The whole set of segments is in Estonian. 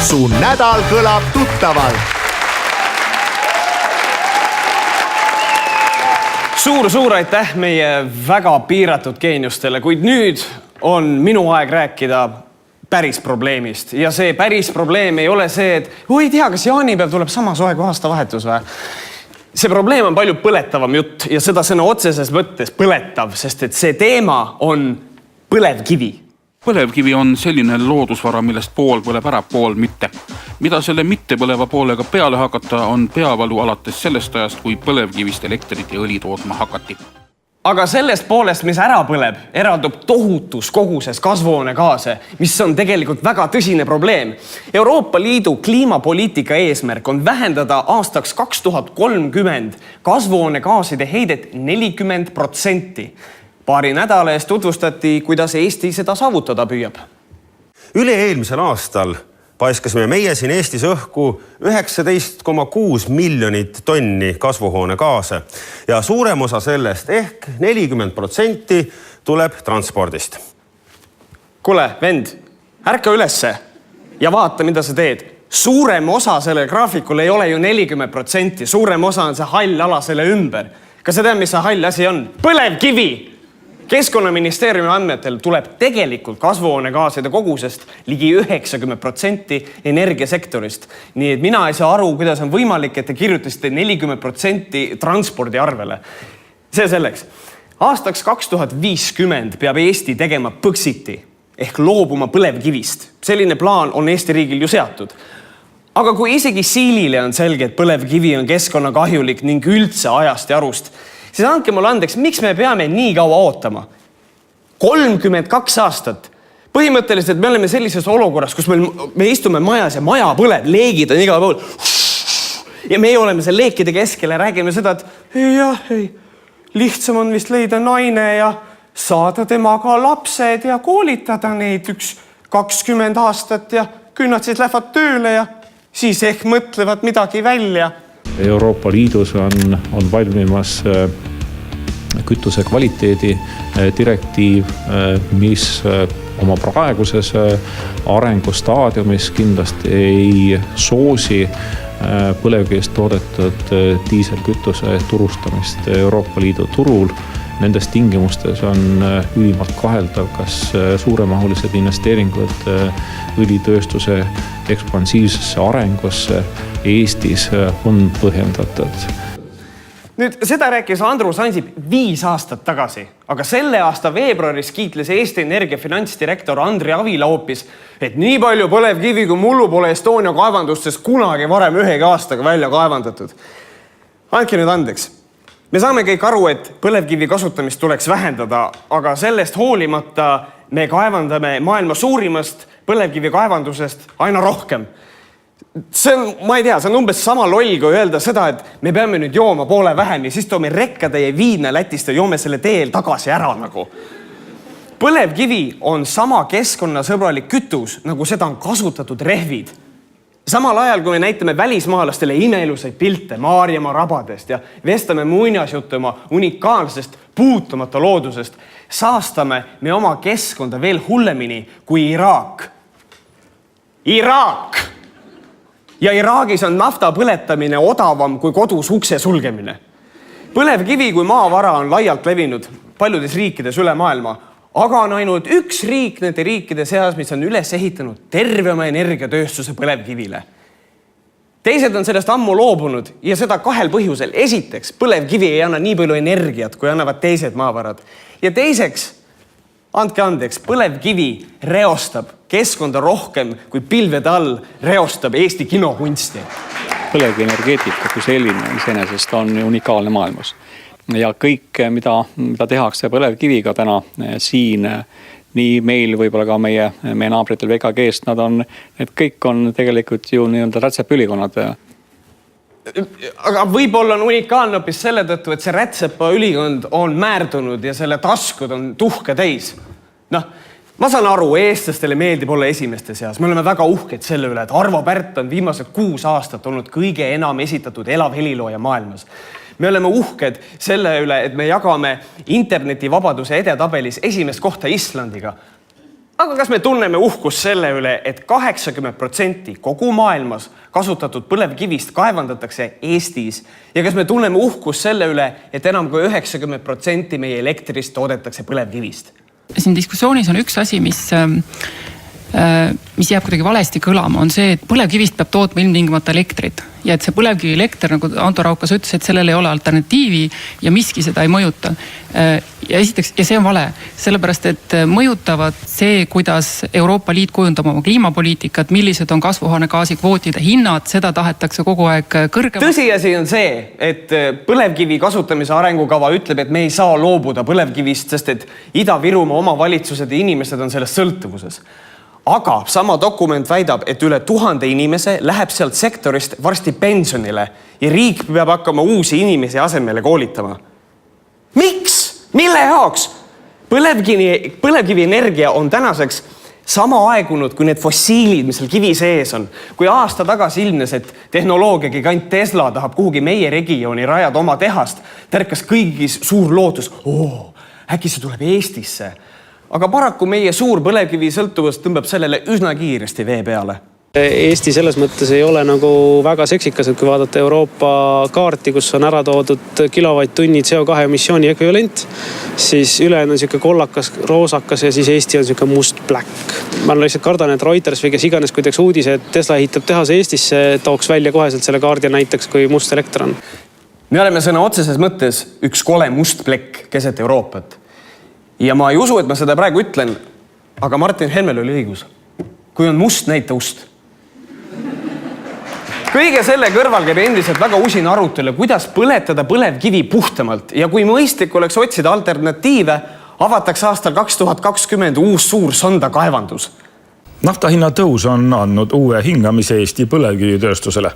Su nädal kõlab tuttavalt. Suur aitäh meie väga piiratud geeniustele, kuid nüüd on minu aeg rääkida päris probleemist. Ja see päris probleem ei ole see, et ei tea, kas jaanipäev tuleb samas aeg aastavahetus või? See probleem on palju põletavam jutt ja seda sõna otseses mõttes põletav, sest et see teema on põlevkivi. Põlevkivi on selline loodusvara, millest pool põleb ära, pool mitte. Mida selle mittepõleva poolega peale hakata, on peavalu alates sellest ajast, kui põlevkivist elektrit ja õli tootma hakati. Aga sellest poolest, mis ära põleb, eraldub tohutus koguses kasvuhoonegaase, mis on tegelikult väga tõsine probleem. Euroopa Liidu kliimapoliitika eesmärk on vähendada aastaks 2030 kasvuhoonegaaside heidet 40%. Paari nädala eest tutvustati, kuidas Eesti seda saavutada püüab. Üle-eelmisel aastal paiskasime meie siin Eestis õhku 19,6 miljonit tonni kasvuhoonegaase ja suurem osa sellest ehk 40% tuleb transpordist. Kuule, vend, ärka ülesse ja vaata, mida sa teed. Suurem osa sellel graafikul ei ole ju 40%, suurem osa on see hall ala selle ümber. Kas sa tead, mis see hall asi on? Põlevkivi! Keskkonnaministeeriumi andmetel tuleb tegelikult kasvuhoonegaaside kogusest ligi 90% energiasektorist. Nii et mina ei saa aru, kuidas on võimalik, et te kirjutasite 40% transpordi arvele. See selleks. Aastaks 2050 peab Eesti tegema Põxiti ehk loobuma põlevkivist. Selline plaan on Eesti riigil ju seatud. Aga kui isegi siilile on selge, et põlevkivi on keskkonnakahjulik ning üldse ajast ja arust, siis andke mulle andeks, miks me peame nii kaua ootama? 32 aastat. Põhimõtteliselt me oleme sellises olukorras, kus me istume majas ja maja põleb, leegid on igal pool. Ja me oleme seal leekide keskel ja räägime seda, et lihtsam on vist leida naine ja saada temaga lapsed ja koolitada neid 20 aastat ja küll nad siis lähevad tööle ja siis ehk mõtlevad midagi välja. Euroopa Liidus on valmimas kütuse kvaliteedi direktiiv, mis oma praeguses arengustaadiumis kindlasti ei soosi põlevkivist toodetud diiselkütuse turustamist Euroopa Liidu turul. Nendes tingimustes on ülimalt kaheldav, kas suuremahulised investeeringud õlitööstuse ekspansiivsesse arengusse Eestis on põhjendatud. Nüüd seda rääkis Andrus Ansip 5 aastat tagasi, aga selle aasta veebruaris kiitles Eesti Energia finantsdirektor Andri Avila hoopis, et nii palju põlevkivi kui mullu pole Estonia kaevandustes kunagi varem ühegi aastaga välja kaevandatud. Andke nüüd andeks. Me saame kõik aru, et põlevkivi kasutamist tuleks vähendada, aga sellest hoolimata me kaevandame maailma suurimast põlevkivi kaevandusest aina rohkem. See on, ma ei tea, see on umbes sama loll, kui öelda seda, et me peame nüüd jooma poole vähem ja siis toome rekkatäie viina Lätist ja joome selle teel tagasi ära nagu. Põlevkivi on sama keskkonnasõbralik kütus, nagu seda on kasutatud rehvid. Samal ajal, kui me näitame välismaalastele imeilusaid pilte Maarjamaa rabadest ja vestame muinasjuttu oma unikaalsest puutumata loodusest, saastame me oma keskkonda veel hullemini kui Iraak. Iraak! Ja Iraagis on nafta põletamine odavam kui kodus ukse sulgemine. Põlevkivi kui maavara on laialt levinud paljudes riikides üle maailma, aga on ainult üks riik nende riikide seas, mis on üles ehitanud terve oma energiatööstuse põlevkivile. Teised on sellest ammu loobunud ja seda 2 põhjusel. Esiteks, põlevkivi ei anna nii palju energiat, kui annavad teised maavarad. Ja teiseks, andke andeks, põlevkivi reostab keskkonda rohkem kui pilvede all reostab Eesti kinokunsti. Põlevkivienergeetika kui selline iseenesest on unikaalne maailmas. Ja kõik, mida tehakse põlevkiviga täna siin, nii meil võib-olla ka meie naabritel VKG-st, need kõik on tegelikult ju nii-öelda rätsepülikonnad. Aga võib-olla on unikaalne hoopis selle tõttu, et see rätsepa ülikond on määrdunud ja selle taskud on tuhka täis. Ma saan aru, eestlastele meeldib olla esimeste seas. Me oleme väga uhked selle üle, et Arvo Pärt on viimased 6 aastat olnud kõige enam esitatud elav helilooja maailmas. Me oleme uhked selle üle, et me jagame internetivabaduse edetabelis esimest kohta Islandiga. Aga kas me tunneme uhkust selle üle, et 80% kogu maailmas kasutatud põlevkivist kaevandatakse Eestis? Ja kas me tunneme uhkust selle üle, et enam kui 90% meie elektrist toodetakse põlevkivist? Siin diskussioonis on üks asi, mis jääb kuidagi valesti kõlama, on see, et põlevkivist peab tootma ilmtingimata elektrit. Ja et see põlevkivi elekter, nagu Anto Raukas ütles, et sellel ei ole alternatiivi ja miski seda ei mõjuta. Ja esiteks, ja see on vale, sellepärast et mõjutavad see, kuidas Euroopa Liit kujundab oma kliimapoliitikat, millised on kasvuhoonegaasi kvootide hinnad, seda tahetakse kogu aeg kõrgema. Tõsiasi on see, et põlevkivi kasutamise arengukava ütleb, et me ei saa loobuda põlevkivist, sest et Ida-Virumaa omavalitsused ja inimesed on sellest sõltuvuses. Aga sama dokument väidab, et üle 1000 inimese läheb sealt sektorist varsti pensionile ja riik peab hakkama uusi inimesi asemele koolitama. Miks? Mille jaoks? Põlevkivi energia on tänaseks sama aegunud kui need fossiilid, mis seal kivi sees on. Kui aasta tagasi ilmnes, et tehnoloogia gigant Tesla tahab kuhugi meie regiooni rajada oma tehast, tärkas kõigis suur lootus. Äkki see tuleb Eestisse. Aga paraku meie suur põlevkivi sõltuvus tõmbab sellele üsna kiiresti vee peale. Eesti selles mõttes ei ole nagu väga seksikas, et kui vaadata Euroopa kaarti, kus on ära toodud kilovatt-tunni CO2 emissiooni ekvivalent, siis ülejäänud on siuke kollakas, roosakas ja siis Eesti on siuke must black. Ma lihtsalt kardan, et Reuters või kes iganes, kui teeks uudise, et Tesla ehitab tehase Eestisse, tooks välja koheselt selle kaardi näiteks, kui must elekter on. Me oleme sõna otseses mõttes üks kole must plekk keset Euroopat. Ja ma ei usu, et ma seda praegu ütlen, aga Martin Helmel oli õigus. Kui on must, näita ust. Kõige selle kõrval käib endiselt väga usin arutelu, kuidas põletada põlevkivi puhtamalt ja kui mõistlik oleks otsida alternatiive, avatakse aastal 2020 uus suur sondakaevandus. Nafta hinna tõus on andnud uue hingamise Eesti põlevkivitööstusele.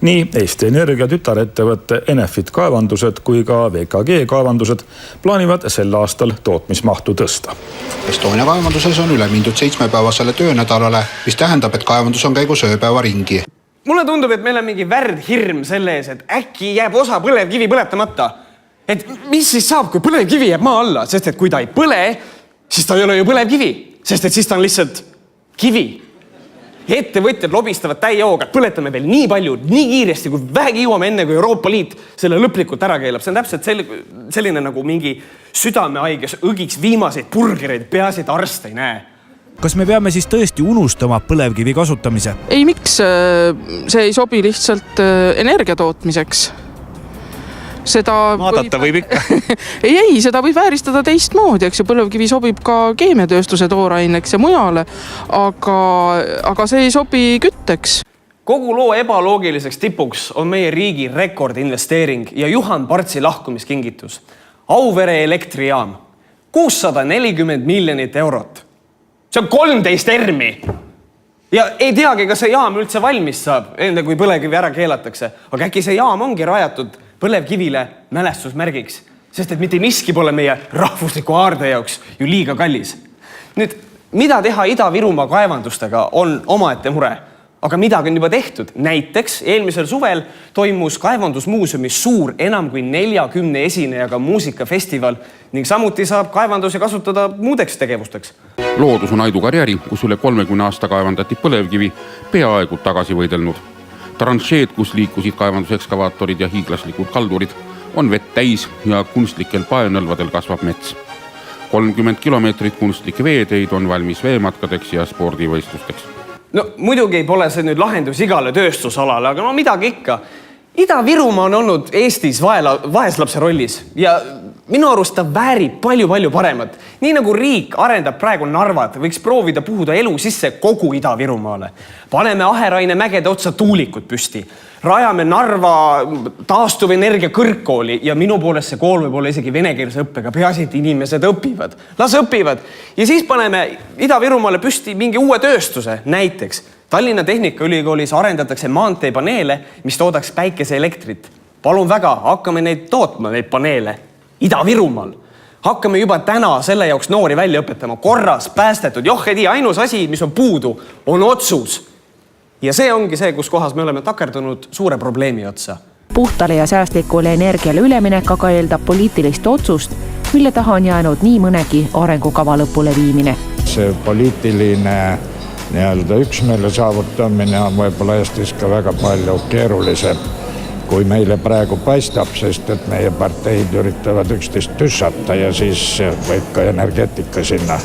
Nii Eesti Energia tütarettevõtte Enefit kaevandused kui ka VKG kaevandused plaanivad sel aastal tootmismahtu tõsta. Estonia kaevanduses on üle mindud 7-päevasele töönädalale, mis tähendab, et kaevandus on käigus ööpäeva ringi. Mulle tundub, et meil on mingi värdhirm selle ees, et äkki jääb osa põlevkivi põletamata. Et mis siis saab, kui põlevkivi jääb maa alla? Sest et kui ta ei põle, siis ta ei ole ju põlevkivi. Sest et siis ta on lihtsalt kivi. Ettevõtjad lobistavad täiehooga, et põletame veel nii palju, nii kiiresti, kui vähegi jõuame enne, kui Euroopa Liit selle lõplikult ära keelab. See on täpselt selline nagu mingi südamehaiges õgiks viimaseid burgereid, peaasi, et arst ei näe. Kas me peame siis tõesti unustama põlevkivi kasutamise? Ei, miks? See ei sobi lihtsalt energia tootmiseks. Vaadata võib ikka. ei, seda võib vääristada teistmoodi, eks ju, põlevkivi sobib ka keemiatööstuse tooraineks ja mujale, aga see ei sobi kütteks. Kogu loo ebaloogiliseks tipuks on meie riigi rekordinvesteering ja Juhan Partsi lahkumiskingitus. Auvere elektrijaam. 640 miljonit eurot. See on 13 ermi. Ja ei teagi, kas see jaam üldse valmis saab, enne kui põlevkivi ära keelatakse. Aga äkki see jaam ongi rajatud põlevkivile mälestusmärgiks, sest et mitte miski pole meie rahvusliku aarde jaoks ju liiga kallis. Nüüd, mida teha Ida-Virumaa kaevandustega on omaette mure, aga midagi on juba tehtud. Näiteks eelmisel suvel toimus kaevandusmuuseumis suur enam kui 40 esinejaga muusikafestival ning samuti saab kaevandusi kasutada muudeks tegevusteks. Loodus on Aidu karjäri, kus üle 30 aasta kaevandati põlevkivi, peaaegu tagasi võidelnud. Tranšeed, kus liikusid kaevandusekskavaatorid ja hiiglaslikud kaldurid, on vett täis ja kunstlikel paenõlvadel kasvab mets. 30 kilomeetrit kunstlikke veeteid on valmis veematkadeks ja spordivõistlusteks. No muidugi pole see nüüd lahendus igale tööstusalale, aga no midagi ikka. Ida-Virumaa on olnud Eestis vaeslapse rollis ja minu arust ta väärib palju paremat. Nii nagu riik arendab praegu Narvat, võiks proovida puhuda elu sisse kogu Ida-Virumaale. Paneme Aheraine mägede otsa tuulikud püsti. Rajame Narva taastuvenergia kõrgkooli ja minu poolest see kool võib olla isegi venekeelse õppega. Peaasi, et inimesed õpivad. Las õpivad. Ja siis paneme Ida-Virumaale püsti mingi uue tööstuse. Näiteks Tallinna Tehnikaülikoolis arendatakse maanteepaneele, mis toodaks päikeseelektrit. Palun väga, hakkame neid tootma, neid paneele. Ida-Virumaal. Hakkame juba täna selle jaoks noori välja õpetama. Korras, päästetud. Johhedi, ainus asi, mis on puudu, on otsus. Ja see ongi see, kus kohas me oleme takerdunud suure probleemi otsa. Puhtale ja säästlikule energiale üleminek aga eeldab poliitilist otsust, mille taha on jäänud nii mõnegi arengukava lõpule viimine. see poliitiline nii-öelda üksmeele saavutamine on võib-olla Eestis ka väga palju keerulisem, kui meile praegu paistab, sest et meie parteid üritavad üksteist tüssata ja siis võib ka energeetika sinna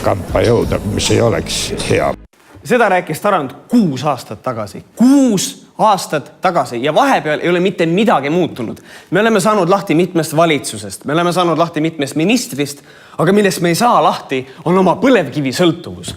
kampa jõuda, mis ei oleks hea. Seda rääkis Tarand 6 aastat tagasi. 6 aastat tagasi ja vahepeal ei ole mitte midagi muutunud. Me oleme saanud lahti mitmest valitsusest, me oleme saanud lahti mitmest ministrist, aga millest me ei saa lahti, on oma põlevkivi sõltuvus.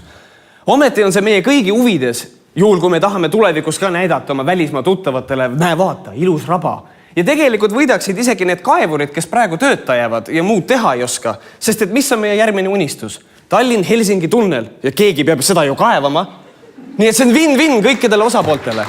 Ometi on see meie kõigi huvides, juhul kui me tahame tulevikus ka näidata oma välismaa tuttavatele, näe vaata, ilus raba. Ja tegelikult võidaksid isegi need kaevurid, kes praegu tööta jäävad ja muud teha ei oska, sest et mis on meie järgmine unistus? Tallinn-Helsingi tunnel ja keegi peab seda ju kaevama. Nii et see on win-win kõikidele osapooltele.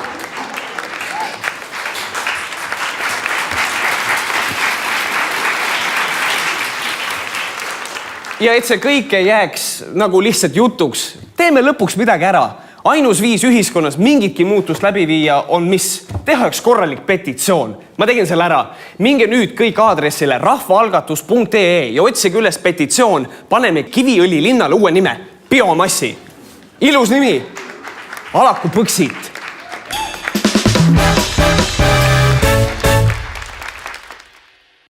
Ja et see kõik ei jääks nagu lihtsalt jutuks, teeme lõpuks midagi ära. Ainus viis ühiskonnas mingitki muutust läbi viia on mis? Teha üks korralik petitsioon. Ma tegin selle ära. Minge nüüd kõik aadressile rahvaalgatus.ee ja otsige üles petitsioon. Paneme Kiviõli linnale uue nime. Biomassi. Ilus nimi. Alaku Põxit.